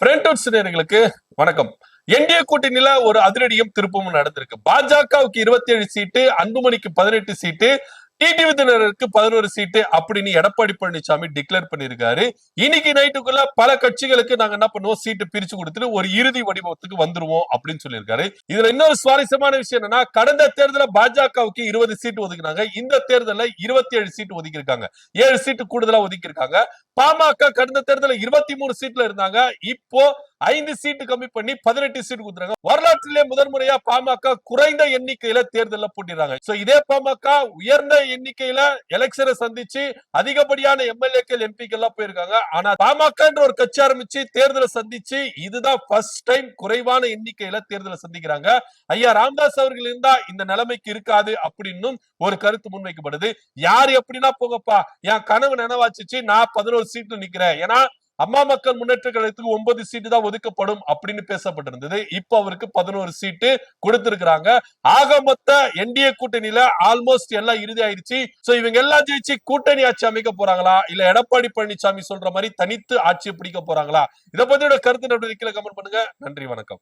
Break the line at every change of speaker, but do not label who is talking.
நேயர்களுக்கு வணக்கம். என்டிஏ கூட்டணியில ஒரு அதிரடியும் திருப்பமும் நடந்திருக்கு. பாஜகவுக்கு 27 சீட்டு, அன்புமணிக்கு 18 சீட்டு, டிடிவி தினகரனுக்கு 11 சீட்டு அப்படின்னு எடப்பாடி பழனிசாமி டிக்ளேர் பண்ணிருக்காரு. இன்னைக்கு நைட்டுக்குள்ள பல கட்சிகளுக்கு நாங்க என்ன பண்ணுவோம், சீட்டு பிரிச்சு கொடுத்துட்டு ஒரு இறுதி வடிவத்துக்கு வந்துருவோம் அப்படின்னு சொல்லியிருக்காரு. இதுல இன்னொரு சுவாரஸ்யமான விஷயம் என்னன்னா, கடந்த தேர்தலில் பாஜகவுக்கு 20 சீட்டு ஒதுக்கினாங்க. இந்த தேர்தலில் 27 சீட்டு ஒதுக்கி இருக்காங்க. 7 சீட்டு கூடுதலா ஒதுக்கி இருக்காங்க. பாமக கடந்த தேர்தலில் 23 சீட்ல இருந்தாங்க. இப்போ 5 சீட்டு கம்மி பண்ணி 18 சீட்டு கொடுத்துறாங்க. வரலாற்றிலே முதன்முறையா பாமக குறைந்த எண்ணிக்கையில தேர்தலில் போட்டிடுறாங்க. இதே பாமக உயர்ந்த எண்ணிக்கையில எலெக்ஷனை சந்திச்சு அதிகப்படியான எம்எல்ஏக்கள் எம்பிக்கள் எல்லாம் போயிருக்காங்க. ஆனா பாமக என்ற ஒரு கட்சி ஆரம்பிச்சு தேர்தலை சந்திச்சு இதுதான் ஃபர்ஸ்ட் டைம் குறைவான எண்ணிக்கையில தேர்தலை சந்திக்கிறாங்க. ஐயா ராமதாஸ் அவர்கள் இருந்தா இந்த நிலைமைக்கு இருக்காது அப்படின்னு ஒரு கருத்து முன்வைக்கப்படுது. யாரு எப்படின்னா போகப்பா, என் கனவு நினைவாச்சு, நான் 11 சீட்டு நிக்கிறேன். ஏன்னா அம்மா மக்கள் முன்னேற்ற கழகத்துக்கு 9 சீட்டு தான் ஒதுக்கப்படும் அப்படின்னு பேசப்பட்டிருந்தது. இப்ப அவருக்கு 11 சீட்டு கொடுத்திருக்கிறாங்க. ஆக மொத்த என்டிஏ கூட்டணியில ஆல்மோஸ்ட் எல்லாம் இறுதி ஆயிடுச்சு. இவங்க எல்லாம் ஜெயிச்சு கூட்டணி ஆட்சி அமைக்க போறாங்களா, இல்ல எடப்பாடி பழனிசாமி சொல்ற மாதிரி தனித்து ஆட்சி பிடிக்க போறாங்களா? இதை பத்தியோட கருத்து நடவடிக்கையில கமெண்ட் பண்ணுங்க. நன்றி, வணக்கம்.